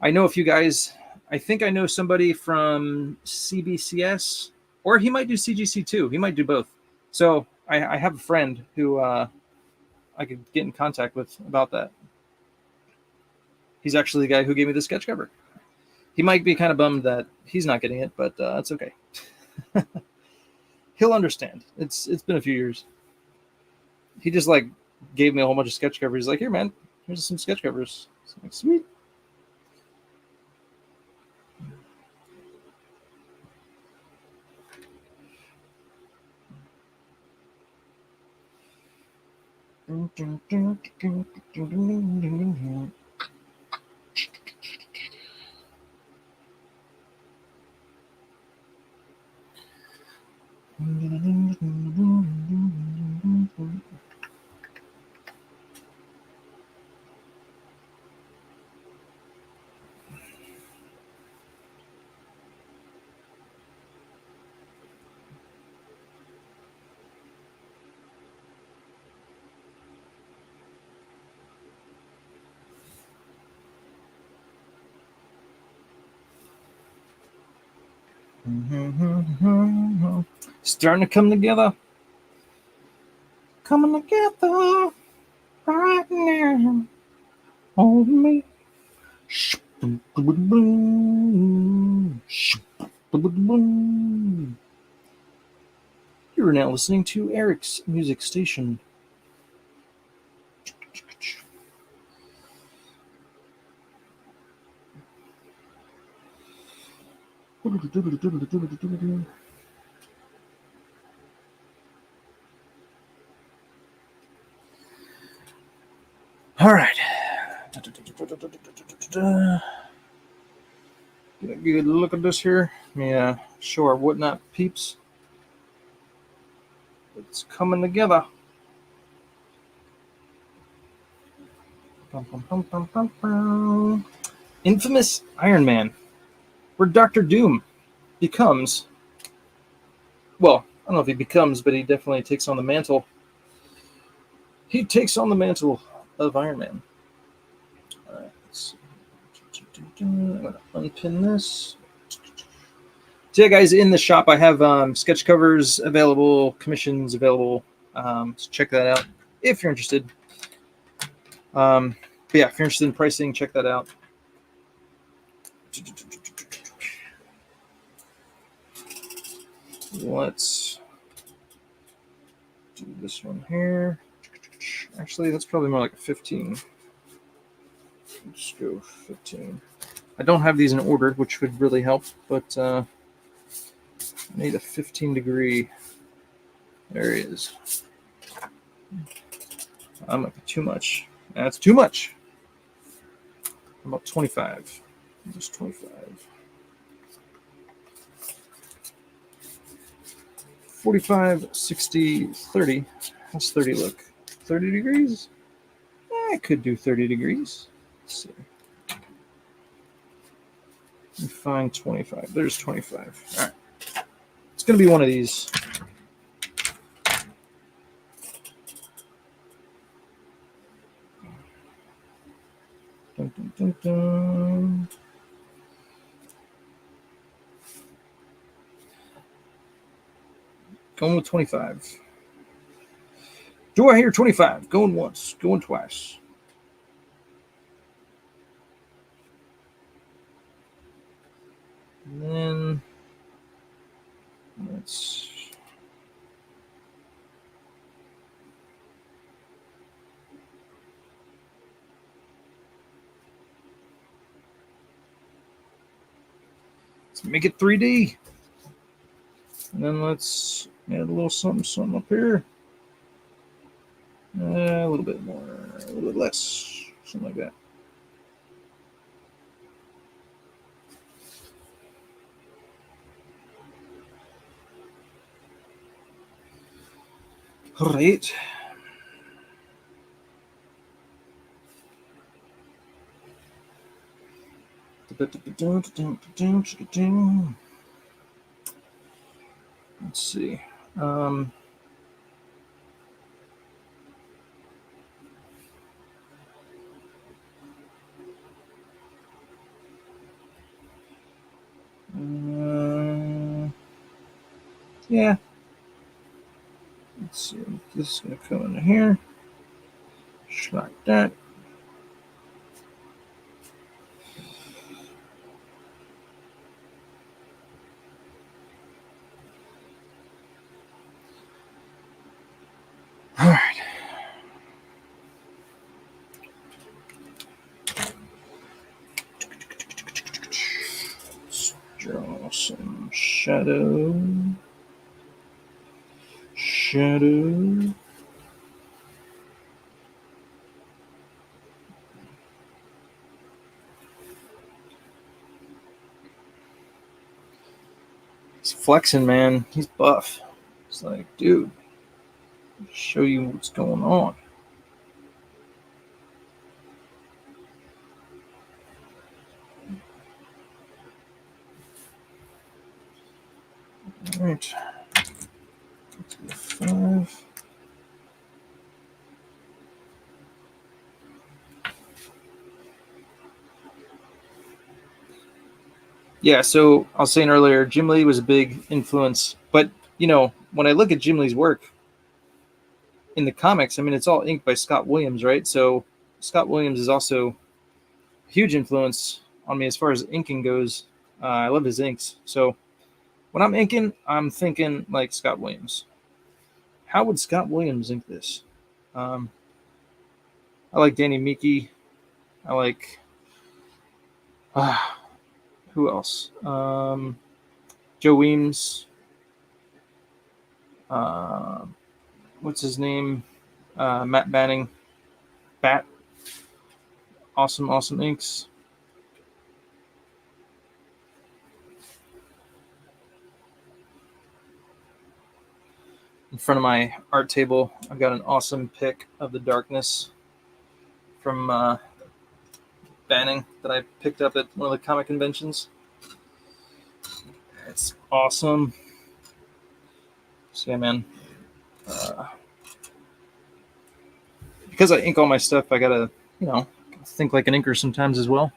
I know a few guys. I think I know somebody from CBCS, or he might do CGC too. He might do both. So I have a friend who I could get in contact with about that. He's actually the guy who gave me the sketch cover. He might be kind of bummed that he's not getting it, but it's okay. He'll understand. It's been a few years. He just like gave me a whole bunch of sketch covers. He's like, here, man, here's some sketch covers. So I'm like, sweet. Starting to come together. Coming together right now. On me. You are now listening to Eric's Music Station. All right. Get a good look at this here. Yeah, show our whatnot peeps. It's coming together. Infamous Iron Man, where Doctor Doom becomes, well, I don't know if he becomes, but he definitely takes on the mantle. He takes on the mantle of Iron Man. All right, let's see. I'm going to unpin this. So yeah, guys, in the shop, I have sketch covers available, commissions available. So check that out if you're interested. But yeah, if you're interested in pricing, check that out. Let's do this one here. Actually, that's probably more like a 15. Let's go 15. I don't have these in order, which would really help, but I need a 15 degree. There he is. That might be too much. That's too much. About 25. Just 25. 45, 60, 30. How's 30 look? 30 degrees? I could do 30 degrees. Let's see. Let me find 25. There's 25. All right. It's going to be one of these. Dun, dun, dun, dun. Going with 25. Do I hear 25? Going once, going twice. And then let's make it 3D. And then let's add a little something up here. A little bit more, a little bit less, something like that. All right. Let's see. Yeah. Let's see. This is going to come in here. Just like that. All right. Let's draw some shadow. Shadow. He's flexing, man. He's buff. It's like, dude, show you what's going on. All right. 5. Yeah, so I was saying earlier, Jim Lee was a big influence. But, you know, when I look at Jim Lee's work in the comics, I mean, it's all inked by Scott Williams, right? So Scott Williams is also a huge influence on me as far as inking goes. I love his inks. So when I'm inking, I'm thinking like Scott Williams. How would Scott Williams ink this? I like Danny Miki. I like who else? Joe Weems. Uh, what's his name? Matt Banning. Bat. Awesome, awesome inks. In front of my art table, I've got an awesome pick of the Darkness from Banning that I picked up at one of the comic conventions. It's awesome. So yeah, man. Because I ink all my stuff, I gotta, you know, think like an inker sometimes as well.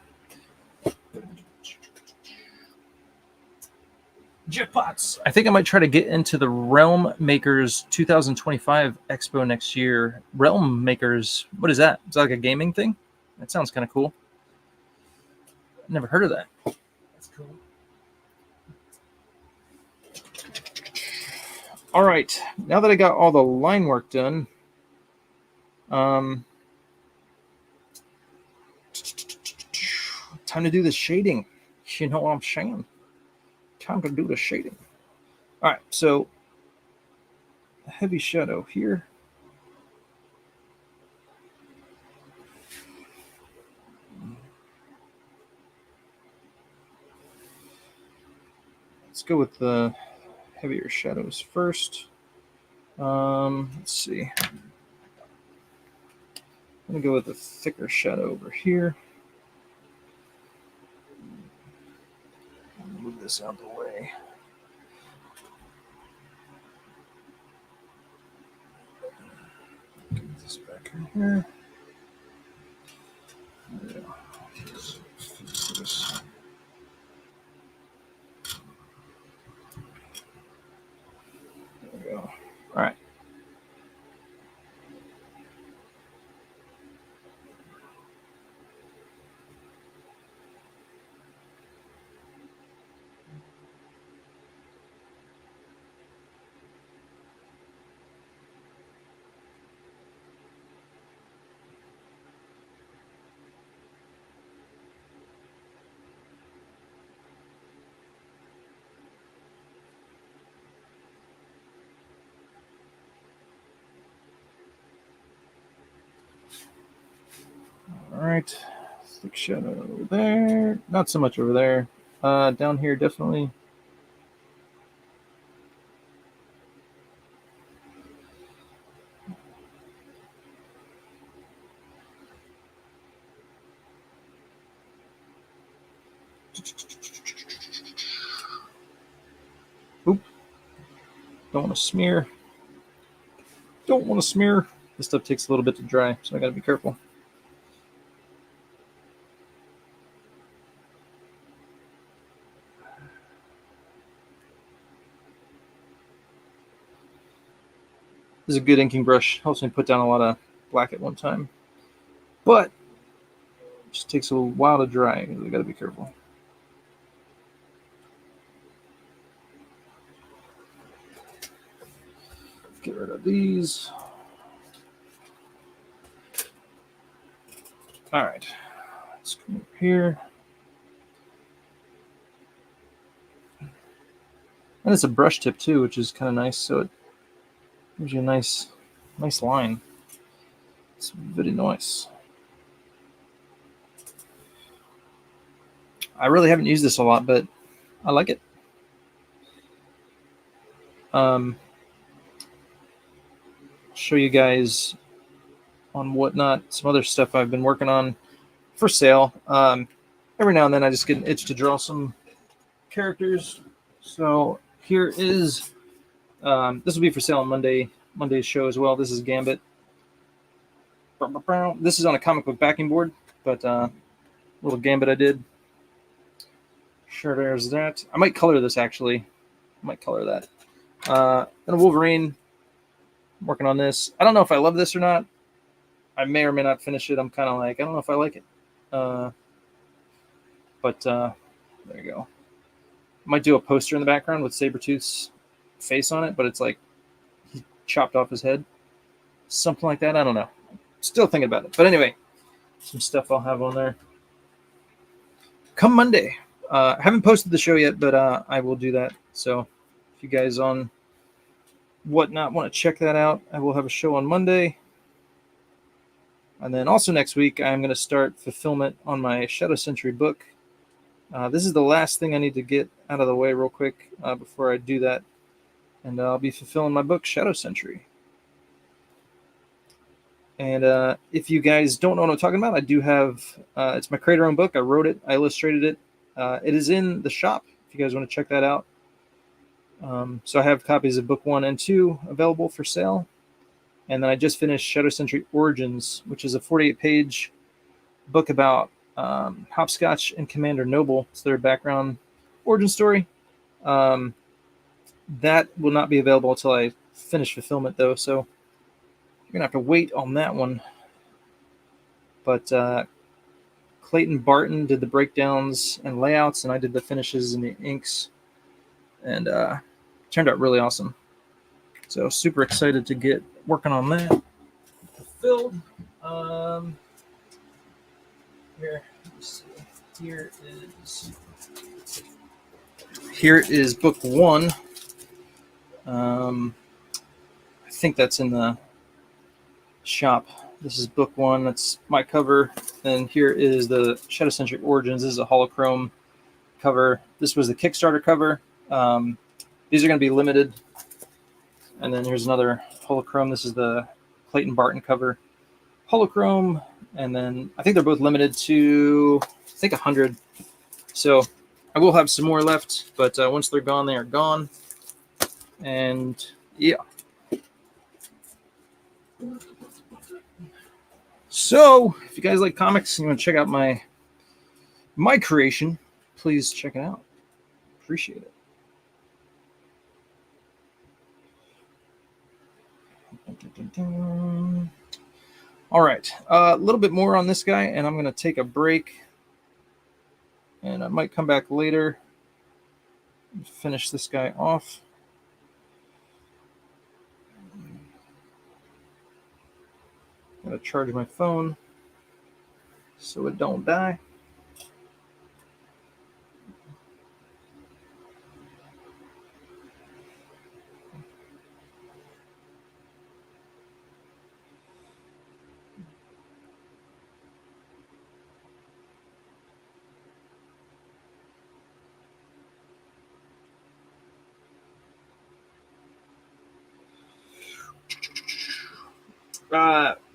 Jetpots. I think I might try to get into the Realm Makers 2025 Expo next year. Realm Makers, what is that? Is that like a gaming thing? That sounds kind of cool. I've never heard of that. That's cool. All right. Now that I got all the line work done, time to do the shading. You know what I'm saying? Time to do the shading. All right. So, a heavy shadow here. Let's go with the heavier shadows first. Let's see. I'm going to go with a thicker shadow over here. Move this out of the way. Get this back in here. Yeah. Let's fix this. There we go. All right. All right. Thick shadow there. Not so much over there. Down here, definitely. Oop. Don't want to smear. Don't want to smear. This stuff takes a little bit to dry, so I got to be careful. This is a good inking brush. Helps me put down a lot of black at one time. But it just takes a while to dry. I got to be careful. Get rid of these. All right. Let's come over here. And it's a brush tip too, which is kind of nice. So it gives you a nice line. It's very nice. I really haven't used this a lot, but I like it. I'll show you guys on Whatnot some other stuff I've been working on for sale. Every now and then I just get an itch to draw some characters. So here is, this will be for sale on Monday's show as well. This is Gambit. This is on a comic book backing board, but little Gambit I did. Sure, there's that. I might color this actually. I might color that. And a Wolverine. I'm working on this. I don't know if I love this or not. I may or may not finish it. I'm kind of like, I don't know if I like it. But there you go. Might do a poster in the background with Sabretooth's face on it, but it's like he chopped off his head. Something like that. I don't know. Still thinking about it. But anyway, some stuff I'll have on there. Come Monday. I haven't posted the show yet, but I will do that. So if you guys on Whatnot want to check that out, I will have a show on Monday. And then also next week, I'm going to start fulfillment on my Shadow Sentry book. This is the last thing I need to get out of the way real quick before I do that. And I'll be fulfilling my book, Shadow Sentry. And if you guys don't know what I'm talking about, I do have, it's my creator-owned book. I wrote it. I illustrated it. It is in the shop if you guys want to check that out. So I have copies of book 1 and 2 available for sale. And then I just finished Shadow Sentry Origins, which is a 48-page book about Hopscotch and Commander Noble. It's their background origin story. That will not be available until I finish fulfillment, though. So you're going to have to wait on that one. But Clayton Barton did the breakdowns and layouts, and I did the finishes and the inks. And turned out really awesome. So super excited to get working on that. Fulfilled. Here, let's see. Here is book 1. I think that's in the shop. This is book 1. That's my cover. And here is the Shadow Sentry Origins. This is a holochrome cover. This was the Kickstarter cover. These are going to be limited. And then here's another holochrome. This is the Clayton Barton cover. Holochrome. And then I think they're both limited to, I think, 100. So I will have some more left. But once they're gone, they are gone. And yeah. So if you guys like comics and you want to check out my creation, please check it out. Appreciate it. All right, a little bit more on this guy, and I'm going to take a break, and I might come back later and finish this guy off. I'm going to charge my phone so it don't die.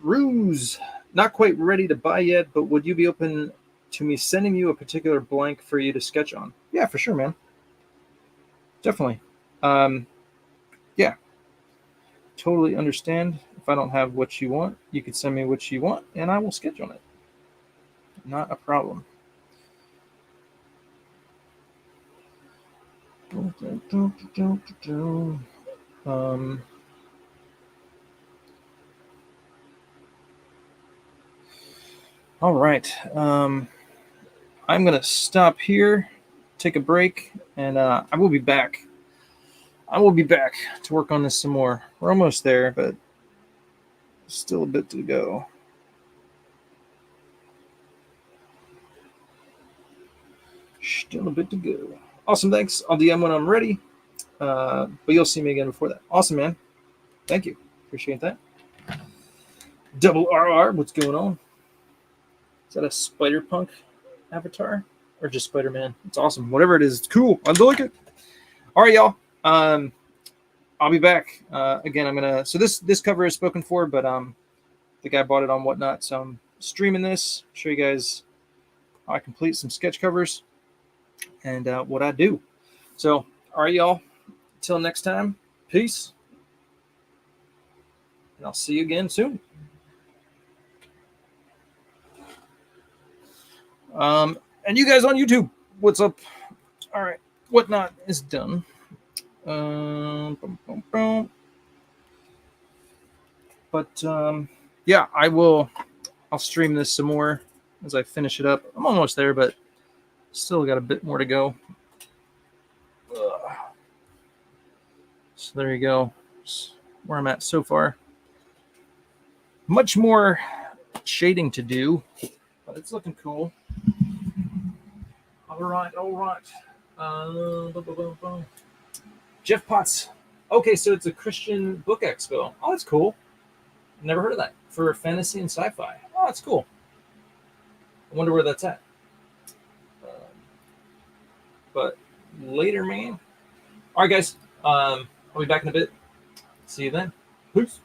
Ruse, not quite ready to buy yet, but would you be open to me sending you a particular blank for you to sketch on? Yeah, for sure, man. Definitely. Yeah. Totally understand. If I don't have what you want, you could send me what you want, and I will sketch on it. Not a problem. All right. I'm going to stop here, take a break, and I will be back. I will be back to work on this some more. We're almost there, but still a bit to go. Still a bit to go. Awesome, thanks. I'll DM when I'm ready. But you'll see me again before that. Awesome, man. Thank you. Appreciate that. Double RR, what's going on? Is that a Spider-Punk avatar? Or just Spider-Man? It's awesome. Whatever it is, it's cool. I like it. All right, y'all. I'll be back. Again, I'm gonna so this cover is spoken for, but the guy bought it on Whatnot. So I'm streaming this, show you guys how I complete some sketch covers and what I do. So, all right, y'all. Till next time, peace. And I'll see you again soon. And you guys on YouTube, what's up? All right, Whatnot is done. But yeah, I'll stream this some more as I finish it up. I'm almost there, but still got a bit more to go. So there you go. That's where I'm at so far. Much more shading to do, but it's looking cool. All right. Jeff Potts. Okay, so it's a Christian book expo. Oh, that's cool. Never heard of that. For fantasy and sci-fi. Oh, that's cool. I wonder where that's at. But later, man. All right, guys. I'll be back in a bit. See you then. Peace.